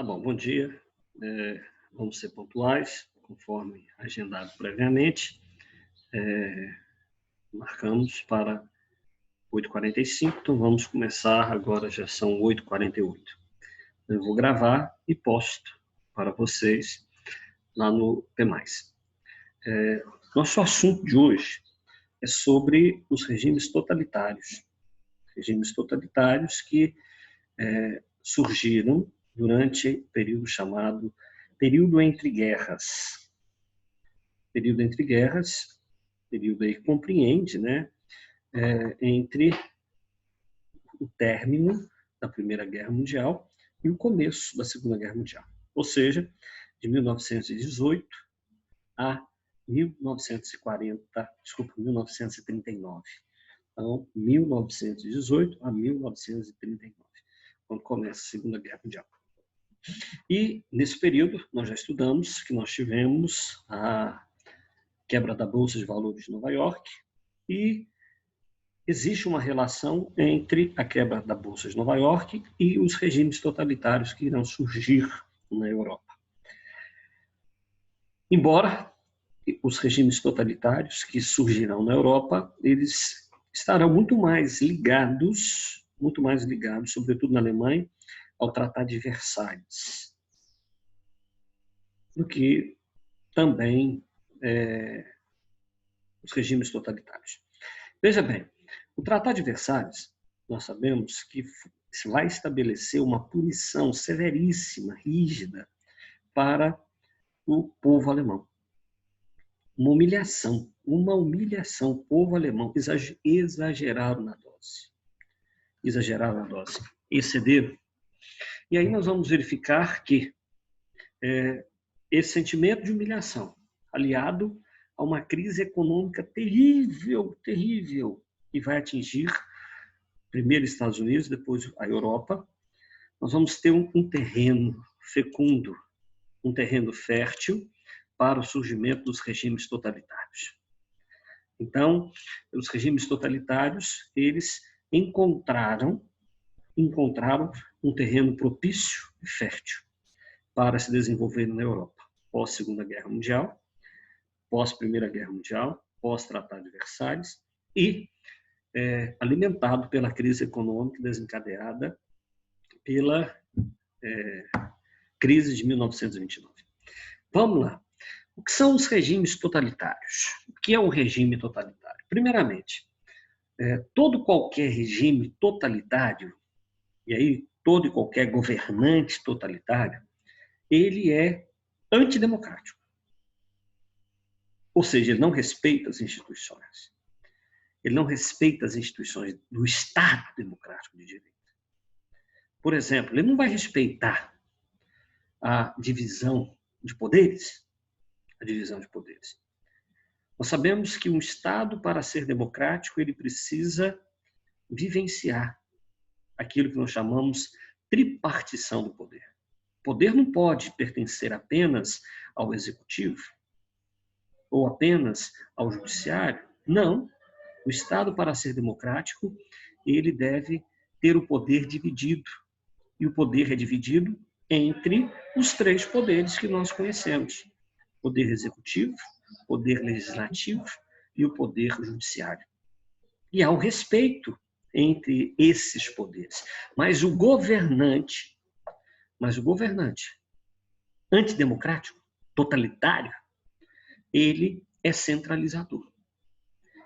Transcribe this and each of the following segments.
Tá bom, bom dia. Vamos ser pontuais, conforme agendado previamente. Marcamos para 8h45, então vamos começar agora, já são 8h48. Eu vou gravar e posto para vocês lá no P+. Nosso assunto de hoje é sobre os regimes totalitários. Regimes totalitários que surgiram durante o período chamado período entre guerras. Período entre guerras, período aí que compreende, entre o término da Primeira Guerra Mundial e o começo da Segunda Guerra Mundial. Ou seja, de 1918 a 1939. Então, 1918 a 1939, quando começa a Segunda Guerra Mundial. E, nesse período, nós já estudamos que nós tivemos a quebra da Bolsa de Valores de Nova York e existe uma relação entre a quebra da Bolsa de Nova York e os regimes totalitários que irão surgir na Europa. Embora os regimes totalitários que surgirão na Europa, eles estarão muito mais ligados, sobretudo na Alemanha, ao Tratado de Versalhes, do que também os regimes totalitários. Veja bem, o Tratado de Versalhes, nós sabemos que vai estabelecer uma punição severíssima, rígida, para o povo alemão. Uma humilhação. O povo alemão exageraram na dose. Excederam. E aí nós vamos verificar que esse sentimento de humilhação, aliado a uma crise econômica terrível, que vai atingir primeiro os Estados Unidos, depois a Europa, nós vamos ter um terreno fecundo, um terreno fértil para o surgimento dos regimes totalitários. Então, os regimes totalitários, eles encontraram um terreno propício e fértil para se desenvolver na Europa, pós-Segunda Guerra Mundial, pós-Primeira Guerra Mundial, pós-Tratado de Versalhes e alimentado pela crise econômica desencadeada pela crise de 1929. Vamos lá. O que são os regimes totalitários? O que é um regime totalitário? Primeiramente, qualquer regime totalitário, e aí todo e qualquer governante totalitário, ele é antidemocrático. Ou seja, ele não respeita as instituições. Ele não respeita as instituições do Estado democrático de direito. Por exemplo, ele não vai respeitar a divisão de poderes. Nós sabemos que um Estado, para ser democrático, ele precisa vivenciar aquilo que nós chamamos tripartição do poder. O poder não pode pertencer apenas ao executivo ou apenas ao judiciário. Não. O Estado, para ser democrático, ele deve ter o poder dividido. E o poder é dividido entre os três poderes que nós conhecemos: poder executivo, poder legislativo e o poder judiciário. E há o respeito entre esses poderes. Mas o governante antidemocrático, totalitário, ele é centralizador.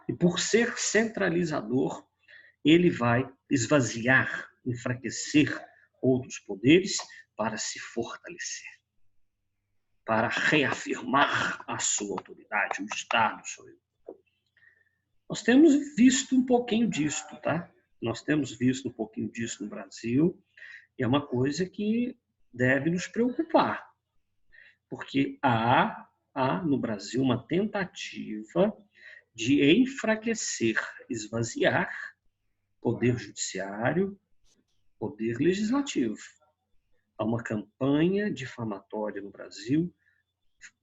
E por ser centralizador, ele vai esvaziar, enfraquecer outros poderes para se fortalecer, para reafirmar a sua autoridade, o Estado sou eu. Nós temos visto um pouquinho disso, tá? Nós temos visto um pouquinho disso no Brasil, e é uma coisa que deve nos preocupar, porque há no Brasil uma tentativa de enfraquecer, esvaziar poder judiciário, poder legislativo. Há uma campanha difamatória no Brasil,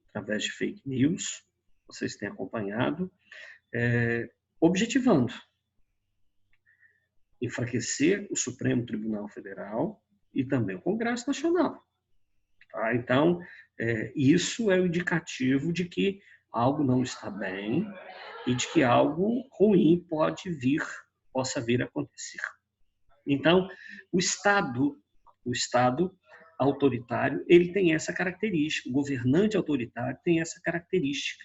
através de fake news, vocês têm acompanhado, objetivando enfraquecer o Supremo Tribunal Federal e também o Congresso Nacional. Tá? Então, isso é o indicativo de que algo não está bem e de que algo ruim possa vir a acontecer. Então, o Estado autoritário, ele tem essa característica, o governante autoritário tem essa característica.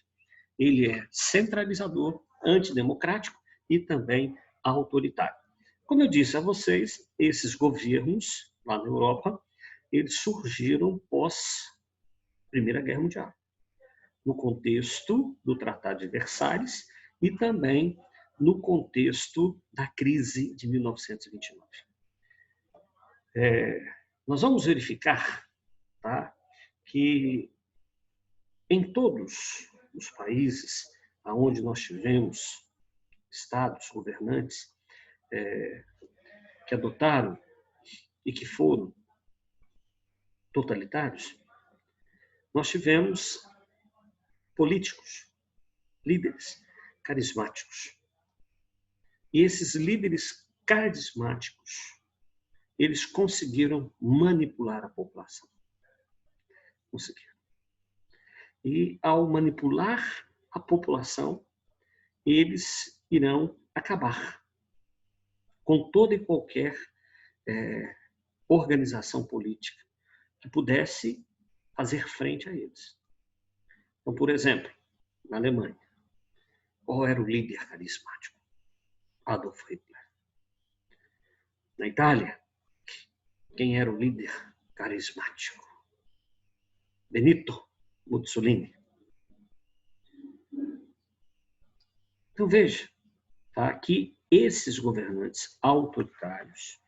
Ele é centralizador, antidemocrático e também autoritário. Como eu disse a vocês, esses governos lá na Europa, eles surgiram pós Primeira Guerra Mundial, no contexto do Tratado de Versalhes e também no contexto da crise de 1929. Nós vamos verificar, tá, que em todos os países onde nós tivemos estados governantes que adotaram e que foram totalitários, nós tivemos políticos, líderes carismáticos. E esses líderes carismáticos, eles conseguiram manipular a população. Conseguiram. E ao manipular a população, eles irão acabar com toda e qualquer organização política que pudesse fazer frente a eles. Então, por exemplo, na Alemanha, qual era o líder carismático? Adolf Hitler. Na Itália, quem era o líder carismático? Benito Mussolini. Então, veja, tá, que esses governantes autoritários,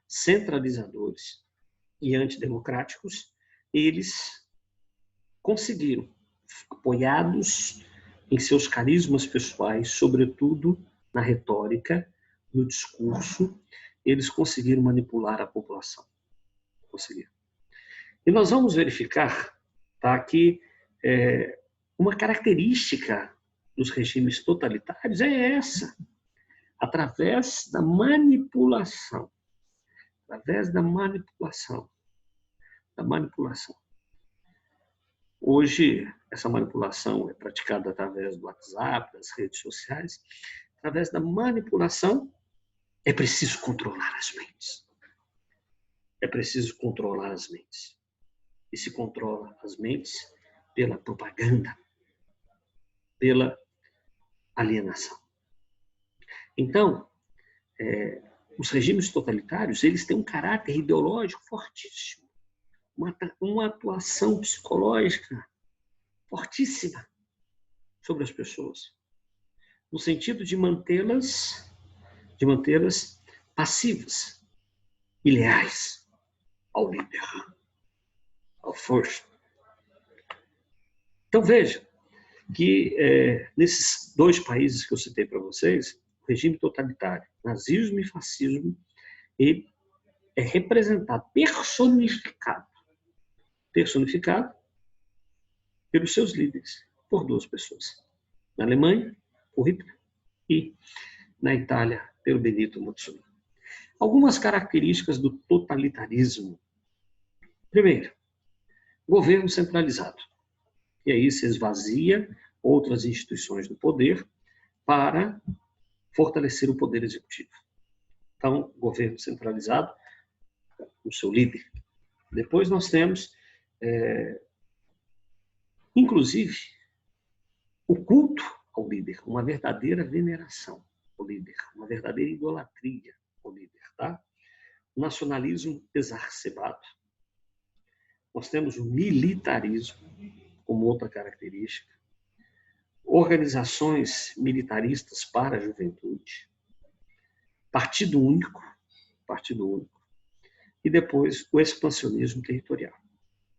centralizadores e antidemocráticos, eles conseguiram, apoiados em seus carismas pessoais, sobretudo na retórica, no discurso, eles conseguiram manipular a população. Conseguiram. E nós vamos verificar, tá, que uma característica dos regimes totalitários é essa, através da manipulação. Hoje, essa manipulação é praticada através do WhatsApp, das redes sociais. Através da manipulação, é preciso controlar as mentes. E se controla as mentes pela propaganda, pela alienação. Então, os regimes totalitários, eles têm um caráter ideológico fortíssimo, uma atuação psicológica fortíssima sobre as pessoas, no sentido de mantê-las passivas e leais ao líder, ao força. Então veja que nesses dois países que eu citei para vocês, o regime totalitário, nazismo e fascismo, ele é representado, personificado pelos seus líderes, por duas pessoas. Na Alemanha, por Hitler, e na Itália, pelo Benito Mussolini. Algumas características do totalitarismo. Primeiro, governo centralizado. E aí se esvazia outras instituições do poder para fortalecer o poder executivo. Então, governo centralizado, o seu líder. Depois nós temos, inclusive, o culto ao líder, uma verdadeira veneração ao líder, uma verdadeira idolatria ao líder, tá? O nacionalismo exacerbado. Nós temos o militarismo como outra característica, organizações militaristas para a juventude, partido único, e depois o expansionismo territorial.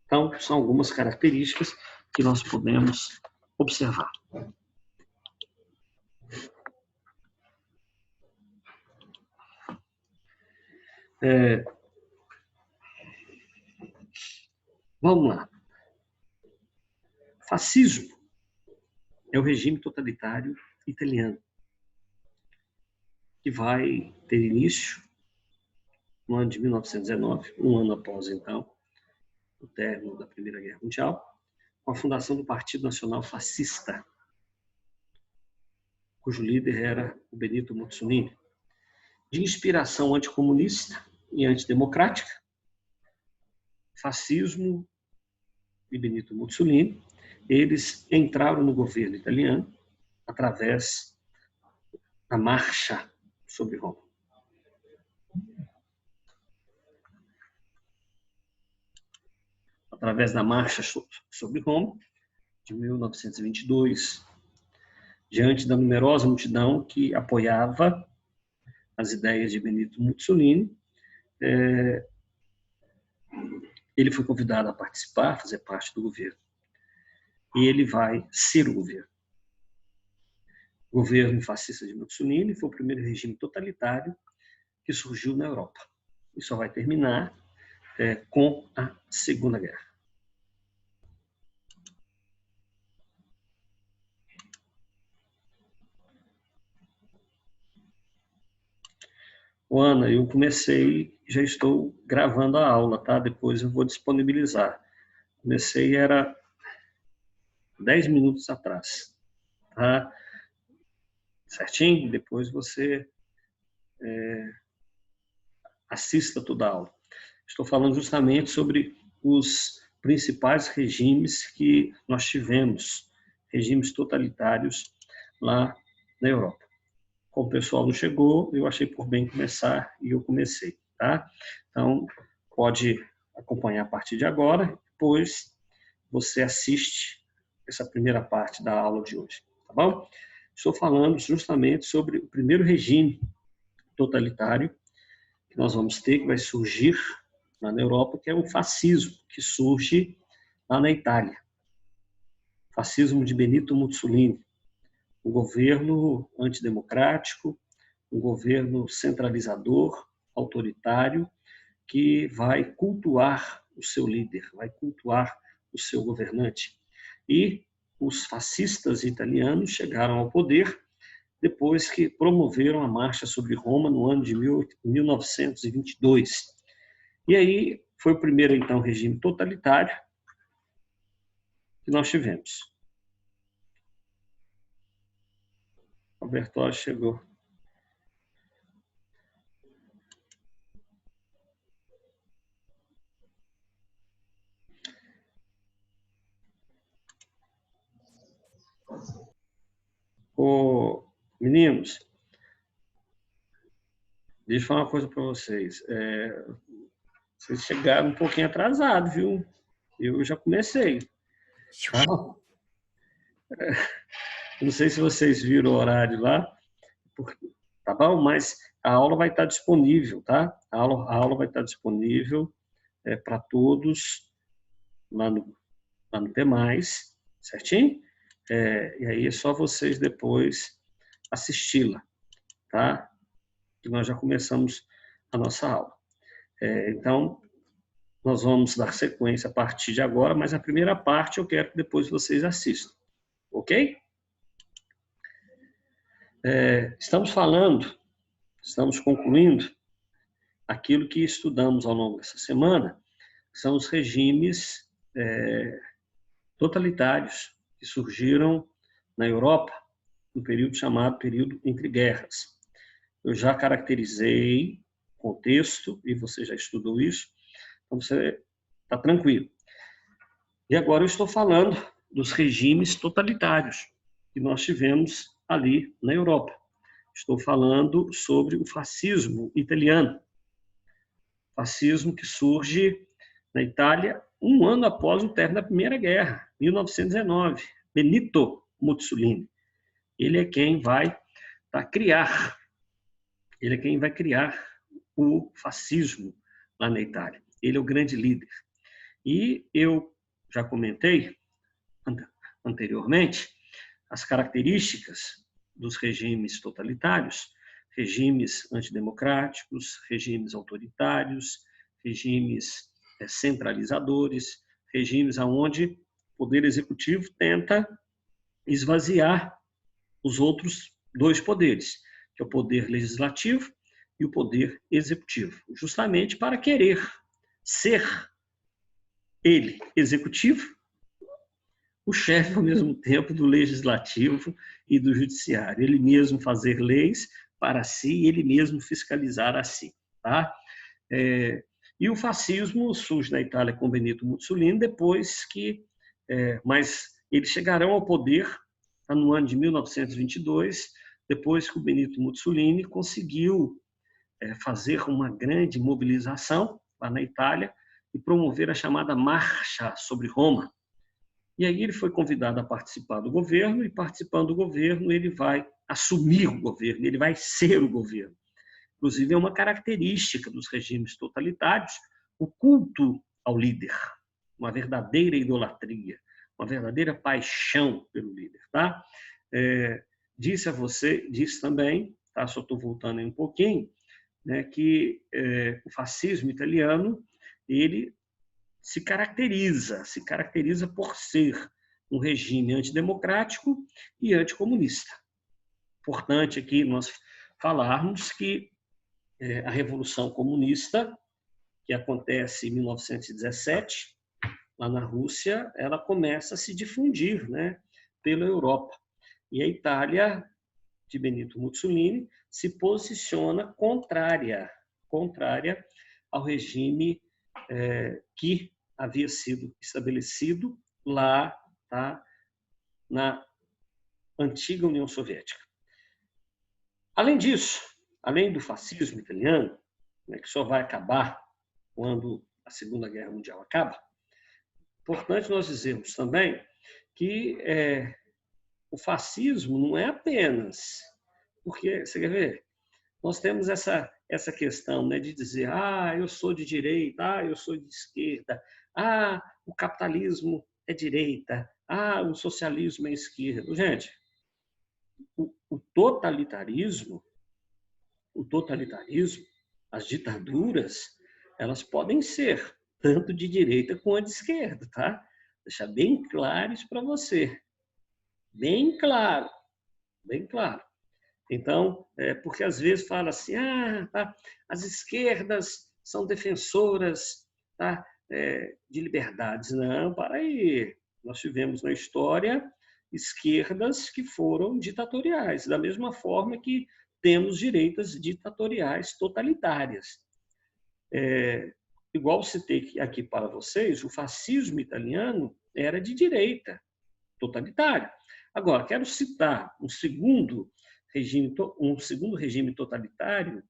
Então, são algumas características que nós podemos observar. Vamos lá. Fascismo é o regime totalitário italiano, que vai ter início no ano de 1919, um ano após, então, o término da Primeira Guerra Mundial, com a fundação do Partido Nacional Fascista, cujo líder era o Benito Mussolini. De inspiração anticomunista e antidemocrática, fascismo e Benito Mussolini, eles entraram no governo italiano através da Marcha sobre Roma. Através da Marcha sobre Roma, de 1922, diante da numerosa multidão que apoiava as ideias de Benito Mussolini, ele foi convidado a participar, a fazer parte do governo. E ele vai ser o governo. O governo fascista de Mussolini foi o primeiro regime totalitário que surgiu na Europa. E só vai terminar com a Segunda Guerra. Ana, eu comecei, já estou gravando a aula, tá? Depois eu vou disponibilizar. Comecei era 10 minutos atrás, tá? Certinho? Depois você assista toda a aula. Estou falando justamente sobre os principais regimes que nós tivemos, regimes totalitários lá na Europa. Como o pessoal não chegou, eu achei por bem começar e eu comecei, tá? Então, pode acompanhar a partir de agora, depois você assiste essa primeira parte da aula de hoje, tá bom? Estou falando justamente sobre o primeiro regime totalitário que nós vamos ter, que vai surgir lá na Europa, que é o fascismo, que surge lá na Itália. O fascismo de Benito Mussolini, um governo antidemocrático, um governo centralizador, autoritário, que vai cultuar o seu líder, vai cultuar o seu governante. E os fascistas italianos chegaram ao poder depois que promoveram a Marcha sobre Roma no ano de 1922. E aí foi o primeiro, então, regime totalitário que nós tivemos. O Bertolli chegou. Ô, meninos, deixa eu falar uma coisa para vocês. Vocês chegaram um pouquinho atrasados, viu? Eu já comecei. Tá? Não sei se vocês viram o horário lá, tá bom? Mas a aula vai estar disponível, tá? A aula vai estar disponível para todos lá no T+, certinho? E aí é só vocês depois assisti-la, tá? Que nós já começamos a nossa aula. Então, nós vamos dar sequência a partir de agora, mas a primeira parte eu quero que depois vocês assistam, ok? Estamos concluindo aquilo que estudamos ao longo dessa semana, que são os regimes totalitários que surgiram na Europa no período chamado período entre guerras. Eu já caracterizei o contexto e você já estudou isso, então você está tranquilo. E agora eu estou falando dos regimes totalitários que nós tivemos ali na Europa. Estou falando sobre o fascismo italiano. Fascismo que surge na Itália um ano após o término da Primeira Guerra, 1919. Benito Mussolini. Ele é quem vai criar o fascismo lá na Itália. Ele é o grande líder. E eu já comentei anteriormente as características dos regimes totalitários, regimes antidemocráticos, regimes autoritários, regimes centralizadores, regimes onde o poder executivo tenta esvaziar os outros dois poderes, que é o poder legislativo e o poder executivo, justamente para querer ser ele executivo, o chefe ao mesmo tempo do legislativo e do judiciário, ele mesmo fazer leis para si e ele mesmo fiscalizar a si, tá? E o fascismo surge na Itália com Benito Mussolini depois que, mas eles chegarão ao poder no ano de 1922, depois que o Benito Mussolini conseguiu fazer uma grande mobilização lá na Itália e promover a chamada Marcha sobre Roma. E aí ele foi convidado a participar do governo e, participando do governo, ele vai assumir o governo, ele vai ser o governo. Inclusive, é uma característica dos regimes totalitários o culto ao líder, uma verdadeira idolatria, uma verdadeira paixão pelo líder. Tá? Disse também, tá? Só estou voltando aí um pouquinho, né, que o fascismo italiano ele se caracteriza por ser um regime antidemocrático e anticomunista. Importante aqui nós falarmos que a Revolução Comunista, que acontece em 1917, lá na Rússia, ela começa a se difundir, né, pela Europa. E a Itália, de Benito Mussolini, se posiciona contrária ao regime que havia sido estabelecido lá, tá, na antiga União Soviética. Além disso, além do fascismo italiano, né, que só vai acabar quando a Segunda Guerra Mundial acaba, importante nós dizermos também que o fascismo não é apenas, porque, você quer ver, nós temos essa questão, né, de dizer, eu sou de direita, eu sou de esquerda, o capitalismo é direita, o socialismo é esquerda. Gente, o totalitarismo, as ditaduras, elas podem ser tanto de direita quanto de esquerda, tá? Deixar bem claro isso para você. Bem claro, bem claro. Então, porque às vezes fala assim, as esquerdas são defensoras, tá, de liberdades. Não, para aí. Nós tivemos na história esquerdas que foram ditatoriais, da mesma forma que temos direitas ditatoriais totalitárias. Igual citei aqui para vocês, o fascismo italiano era de direita, totalitário. Agora, quero citar um segundo regime totalitário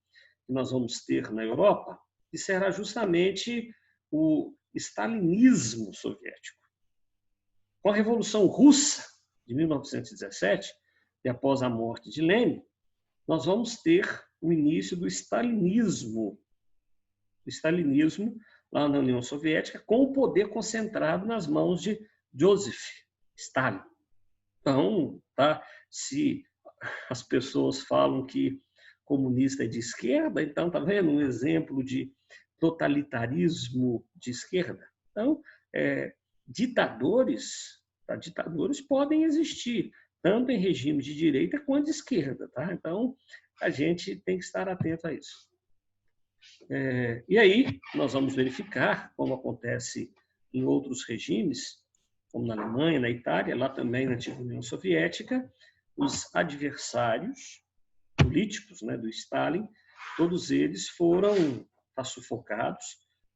que nós vamos ter na Europa, que será justamente o stalinismo soviético. Com a Revolução Russa de 1917, e após a morte de Lenin, nós vamos ter o início do stalinismo lá na União Soviética, com o poder concentrado nas mãos de Joseph Stalin. Então, tá, se as pessoas falam que comunista é de esquerda, então, tá vendo um exemplo de totalitarismo de esquerda? Então, ditadores podem existir, tanto em regimes de direita quanto de esquerda, tá? Então, a gente tem que estar atento a isso. E aí, nós vamos verificar, como acontece em outros regimes, como na Alemanha, na Itália, lá também na antiga União Soviética, os adversários políticos, né, do Stalin, todos eles foram sufocados,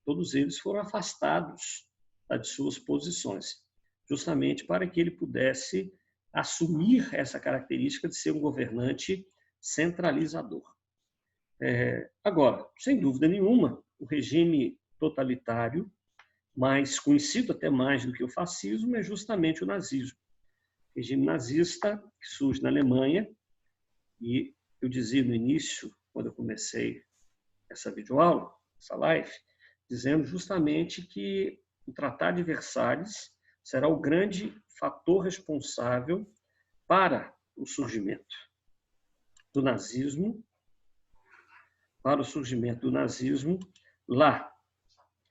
todos eles foram afastados de suas posições, justamente para que ele pudesse assumir essa característica de ser um governante centralizador. Agora, sem dúvida nenhuma, o regime totalitário, mais conhecido até mais do que o fascismo, é justamente o nazismo. O regime nazista que surge na Alemanha, e eu dizia no início, quando eu comecei essa videoaula, essa live, dizendo justamente que o Tratado de Versalhes será o grande fator responsável para o surgimento do nazismo, lá,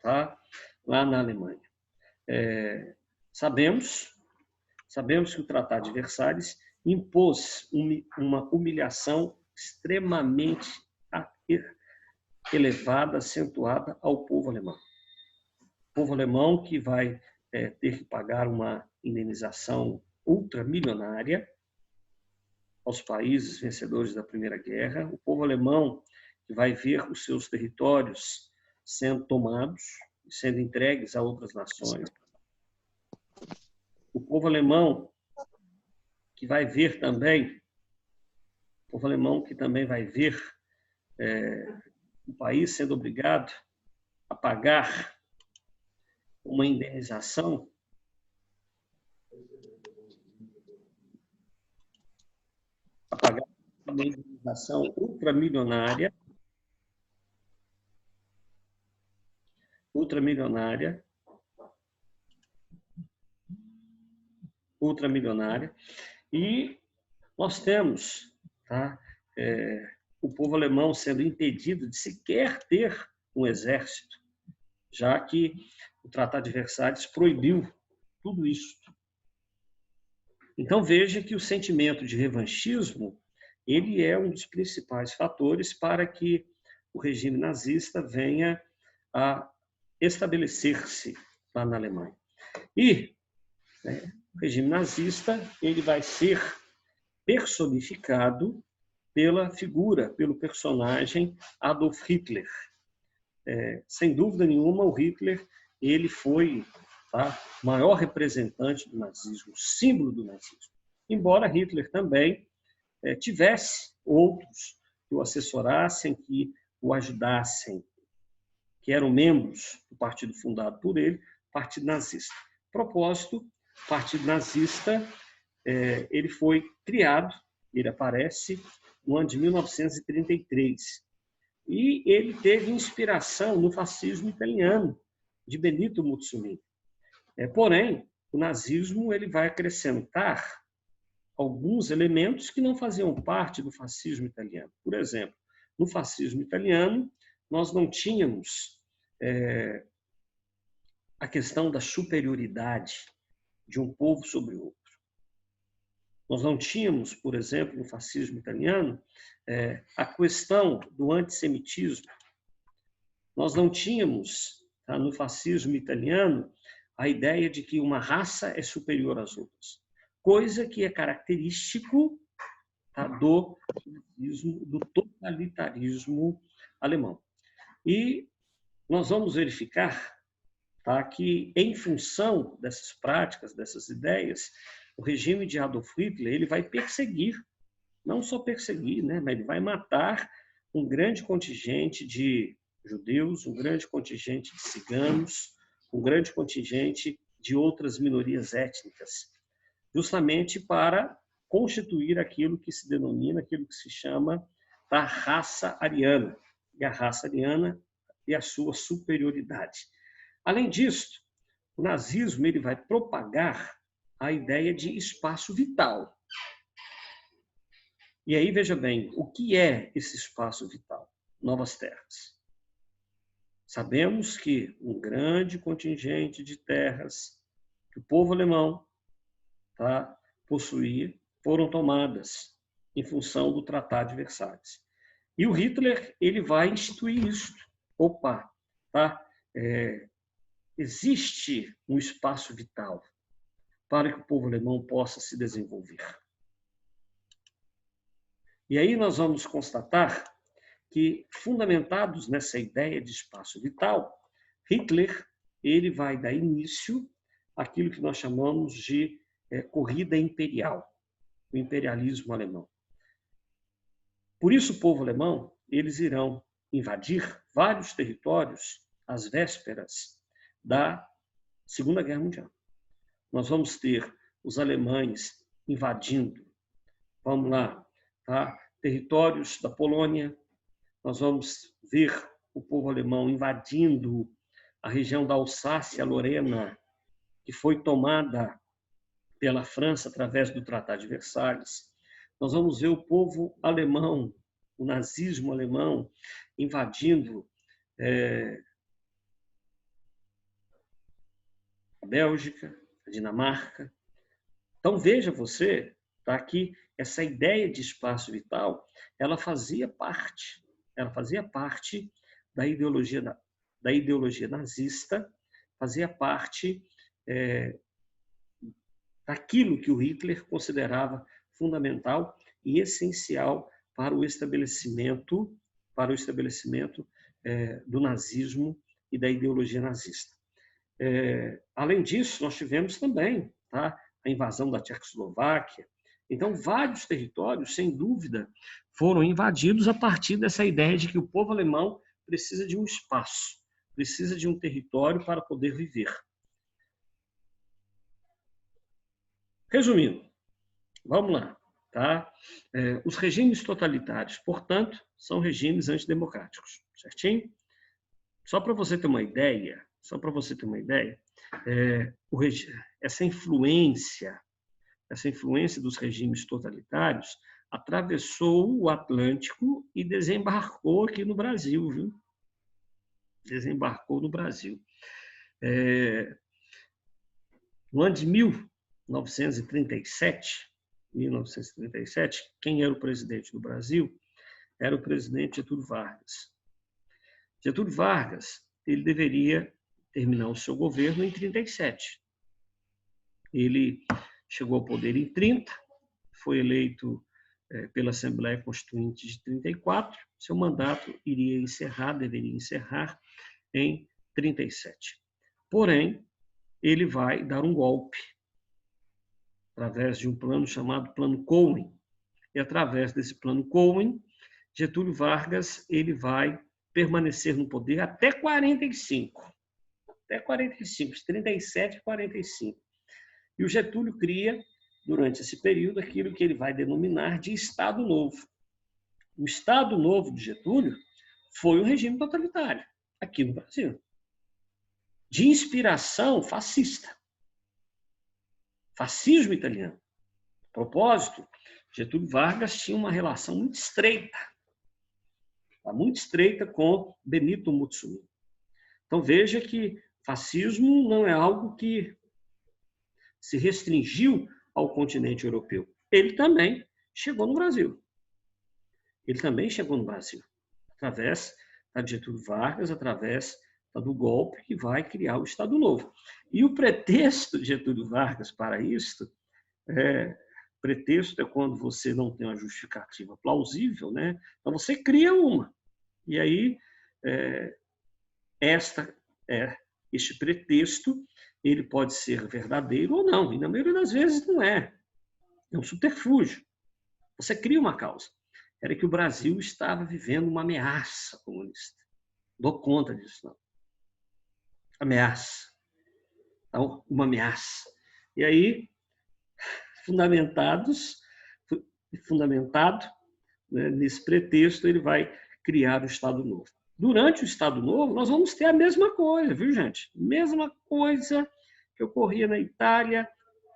tá? Lá na Alemanha. Sabemos que o Tratado de Versalhes impôs uma humilhação extremamente elevada, acentuada ao povo alemão. O povo alemão que vai ter que pagar uma indenização ultramilionária aos países vencedores da Primeira Guerra, o povo alemão que vai ver os seus territórios sendo tomados, sendo entregues a outras nações, o povo alemão que vai ver também, o povo alemão que também vai ver o país sendo obrigado a pagar uma indenização ultramilionária, e nós temos, tá, o povo alemão sendo impedido de sequer ter um exército, já que o Tratado de Versalhes proibiu tudo isso. Então veja que o sentimento de revanchismo ele é um dos principais fatores para que o regime nazista venha a estabelecer-se lá na Alemanha. E o regime nazista ele vai ser personificado pela figura, pelo personagem Adolf Hitler. Sem dúvida nenhuma, o Hitler ele foi o maior representante do nazismo, símbolo do nazismo. Embora Hitler também tivesse outros que o assessorassem, que o ajudassem, que eram membros do partido fundado por ele, Partido Nazista. A propósito, o Partido Nazista ele foi criado, ele aparece no ano de 1933, e ele teve inspiração no fascismo italiano, de Benito Mussolini. Porém, o nazismo ele vai acrescentar alguns elementos que não faziam parte do fascismo italiano. Por exemplo, no fascismo italiano, nós não tínhamos a questão da superioridade de um povo sobre o outro. Nós não tínhamos, por exemplo, no fascismo italiano, a questão do antissemitismo. Nós não tínhamos, no fascismo italiano, a ideia de que uma raça é superior às outras, coisa que é característico do totalitarismo alemão. E nós vamos verificar que, em função dessas práticas, dessas ideias, o regime de Adolf Hitler ele vai perseguir, não só perseguir, mas ele vai matar um grande contingente de judeus, um grande contingente de ciganos, um grande contingente de outras minorias étnicas, justamente para constituir aquilo que se denomina, aquilo que se chama da raça ariana, e a raça ariana e a sua superioridade. Além disso, o nazismo ele vai propagar a ideia de espaço vital. E aí, veja bem, o que é esse espaço vital? Novas terras. Sabemos que um grande contingente de terras que o povo alemão possuía foram tomadas em função do Tratado de Versalhes. E o Hitler ele vai instituir isso. Existe um espaço vital para que o povo alemão possa se desenvolver. E aí nós vamos constatar que, fundamentados nessa ideia de espaço vital, Hitler ele vai dar início àquilo que nós chamamos de corrida imperial, o imperialismo alemão. Por isso, o povo alemão eles irão invadir vários territórios às vésperas da Segunda Guerra Mundial. Nós vamos ter os alemães invadindo, territórios da Polônia. Nós vamos ver o povo alemão invadindo a região da Alsácia-Lorena, que foi tomada pela França através do Tratado de Versalhes. Nós vamos ver o povo alemão, o nazismo alemão, invadindo a Bélgica, a Dinamarca. Então veja você que essa ideia de espaço vital ela fazia parte ela fazia parte da ideologia nazista, fazia parte daquilo que o Hitler considerava fundamental e essencial para o estabelecimento do nazismo e da ideologia nazista. Além disso, nós tivemos também, tá, a invasão da Tchecoslováquia. Então, vários territórios, sem dúvida, foram invadidos a partir dessa ideia de que o povo alemão precisa de um espaço, precisa de um território para poder viver. Resumindo, vamos lá. Tá? Os regimes totalitários, portanto, são regimes antidemocráticos, certinho? Só para você ter uma ideia, essa influência dos regimes totalitários atravessou o Atlântico e desembarcou aqui no Brasil, viu? Desembarcou no Brasil. No ano de 1937, quem era o presidente do Brasil? Era o presidente Getúlio Vargas. Getúlio Vargas, ele deveria terminar o seu governo em 37. Ele chegou ao poder em 30, foi eleito pela Assembleia Constituinte de 34, seu mandato deveria encerrar em 37. Porém, ele vai dar um golpe através de um plano chamado Plano Cohen. E através desse Plano Cohen, Getúlio Vargas ele vai permanecer no poder até 45. Até 45, de 37 a 45. E o Getúlio cria, durante esse período, aquilo que ele vai denominar de Estado Novo. O Estado Novo de Getúlio foi um regime totalitário, aqui no Brasil, de inspiração fascista. Fascismo italiano. A propósito, Getúlio Vargas tinha uma relação muito estreita com Benito Mussolini. Então veja que fascismo não é algo que se restringiu ao continente europeu. Ele também chegou no Brasil. Através de Getúlio Vargas, através do golpe que vai criar o Estado Novo. E o pretexto de Getúlio Vargas para isso pretexto é quando você não tem uma justificativa plausível, né? Então você cria uma. E aí este pretexto ele pode ser verdadeiro ou não, e na maioria das vezes não é. É um subterfúgio. Você cria uma causa. Era que o Brasil estava vivendo uma ameaça comunista. Não dou conta disso, não. Ameaça. Então, uma ameaça. E aí, fundamentado, né, nesse pretexto, ele vai criar o Estado Novo. Durante o Estado Novo, nós vamos ter a mesma coisa, viu, gente? Mesma coisa que ocorria na Itália,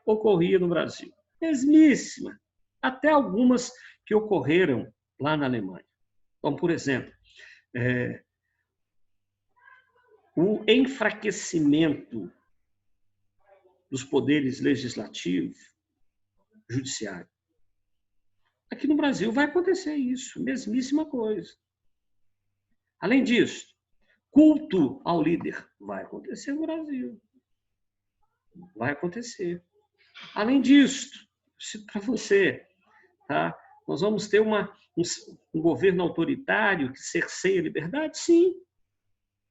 ocorria no Brasil. Mesmíssima. Até algumas que ocorreram lá na Alemanha. Como, por exemplo, o enfraquecimento dos poderes legislativo, judiciário. Aqui no Brasil vai acontecer isso, mesmíssima coisa. Além disso, culto ao líder vai acontecer no Brasil. Vai acontecer. Além disso, para você, tá? Nós vamos ter um governo autoritário que cerceia a liberdade? Sim.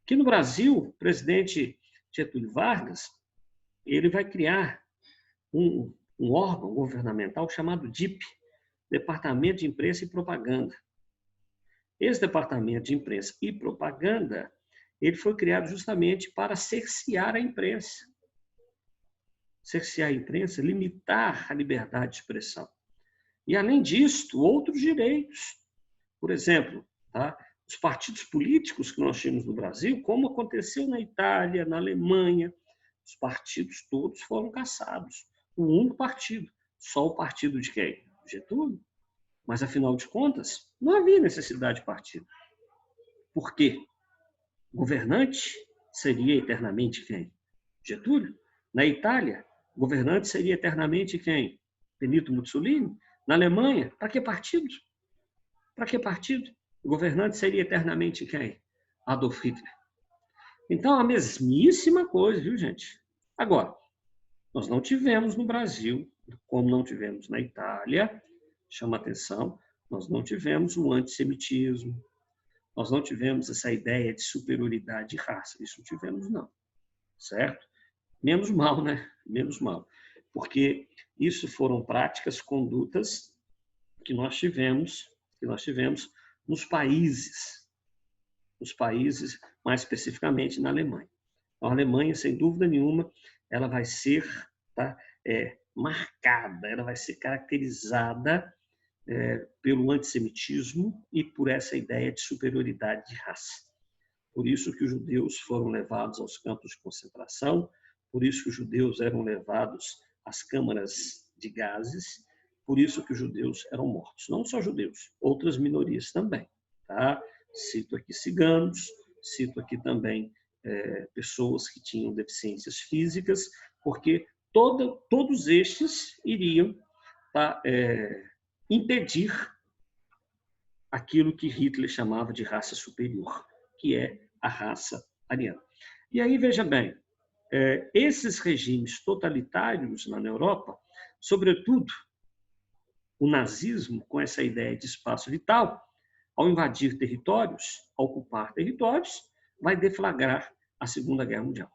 Aqui no Brasil, o presidente Getúlio Vargas, ele vai criar um órgão governamental chamado DIP, Departamento de Imprensa e Propaganda. Esse Departamento de Imprensa e Propaganda, ele foi criado justamente para cercear a imprensa. Cercear a imprensa, limitar a liberdade de expressão. E, além disso, outros direitos. Por exemplo, tá? Os partidos políticos que nós tínhamos no Brasil, como aconteceu na Itália, na Alemanha, os partidos todos foram cassados. Um único partido. Só o partido de quem? Getúlio. Mas, afinal de contas, não havia necessidade de partido. Por quê? O governante seria eternamente quem? Getúlio. Na Itália, o governante seria eternamente quem? Benito Mussolini. Na Alemanha, para que partido? Para que partido? O governante seria eternamente quem? Adolf Hitler. Então, a mesmíssima coisa, viu, gente? Agora, nós não tivemos no Brasil, como não tivemos na Itália, chama atenção, nós não tivemos o antissemitismo, nós não tivemos essa ideia de superioridade de raça, isso não tivemos, não, certo? Menos mal, né? Menos mal, porque isso foram práticas, condutas que nós tivemos nos países, mais especificamente na Alemanha. Então, a Alemanha, sem dúvida nenhuma, ela vai ser marcada, ela vai ser caracterizada pelo antissemitismo e por essa ideia de superioridade de raça. Por isso que os judeus foram levados aos campos de concentração, por isso que os judeus eram levados às câmaras de gases, por isso que os judeus eram mortos. Não só judeus, outras minorias também. Tá? Cito aqui ciganos, cito aqui também pessoas que tinham deficiências físicas, porque todos estes iriam impedir aquilo que Hitler chamava de raça superior, que é a raça ariana. E aí, veja bem, esses regimes totalitários na Europa, sobretudo o nazismo, com essa ideia de espaço vital, ao invadir territórios, ao ocupar territórios, vai deflagrar a Segunda Guerra Mundial.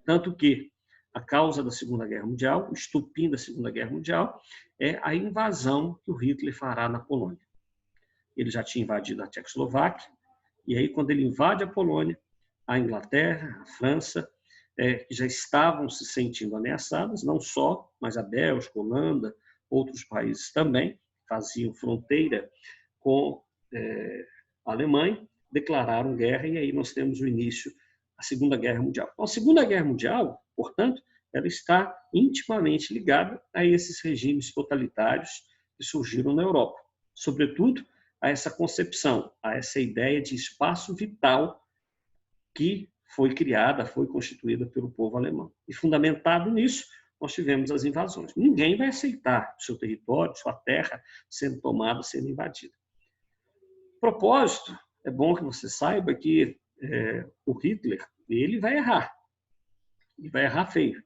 Tanto que a causa da Segunda Guerra Mundial, o estupim da Segunda Guerra Mundial, é a invasão que o Hitler fará na Polônia. Ele já tinha invadido a Tchecoslováquia, e aí, quando ele invade a Polônia, a Inglaterra, a França, que já estavam se sentindo ameaçadas, não só, mas a Bélgica, a Holanda, outros países também, faziam fronteira com a Alemanha, declararam guerra, e aí nós temos o início da Segunda Guerra Mundial. Então, a Segunda Guerra Mundial, portanto, ela está intimamente ligada a esses regimes totalitários que surgiram na Europa, sobretudo a essa concepção, a essa ideia de espaço vital que foi criada, foi constituída pelo povo alemão. E fundamentado nisso, nós tivemos as invasões. Ninguém vai aceitar seu território, sua terra sendo tomada, sendo invadida. Propósito, é bom que você saiba que o Hitler, ele vai errar. E vai errar feio,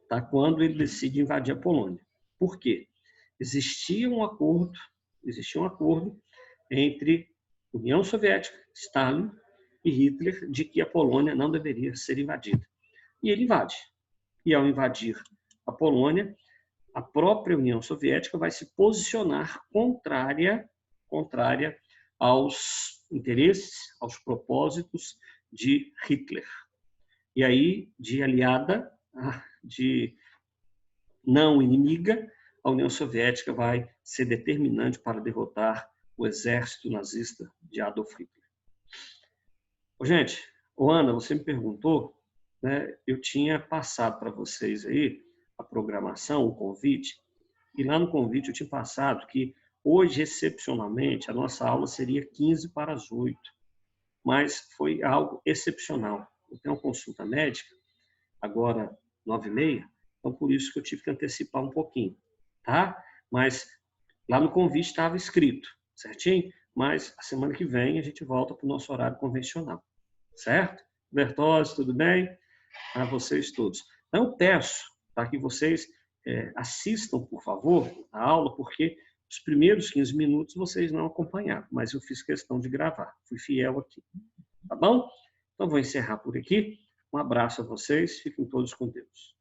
tá? Quando ele decide invadir a Polônia. Por quê? Existia um acordo entre União Soviética, Stalin e Hitler de que a Polônia não deveria ser invadida. E ele invade. E ao invadir a Polônia, a própria União Soviética vai se posicionar contrária aos interesses, aos propósitos de Hitler. E aí, de aliada, de não inimiga, a União Soviética vai ser determinante para derrotar o exército nazista de Adolf Hitler. Gente, Ana, você me perguntou, né? Eu tinha passado para vocês aí a programação, o convite, e lá no convite eu tinha passado que hoje, excepcionalmente, a nossa aula seria 7:45, mas foi algo excepcional. Eu tenho uma consulta médica, agora 9:30, então por isso que eu tive que antecipar um pouquinho, tá? Mas lá no convite estava escrito, certinho? Mas a semana que vem a gente volta para o nosso horário convencional, certo? Bertozzi, tudo bem? A vocês todos. Então, eu peço para que vocês assistam, por favor, a aula, porque os primeiros 15 minutos vocês não acompanharam, mas eu fiz questão de gravar, fui fiel aqui. Tá bom? Então, vou encerrar por aqui. Um abraço a vocês, fiquem todos com Deus.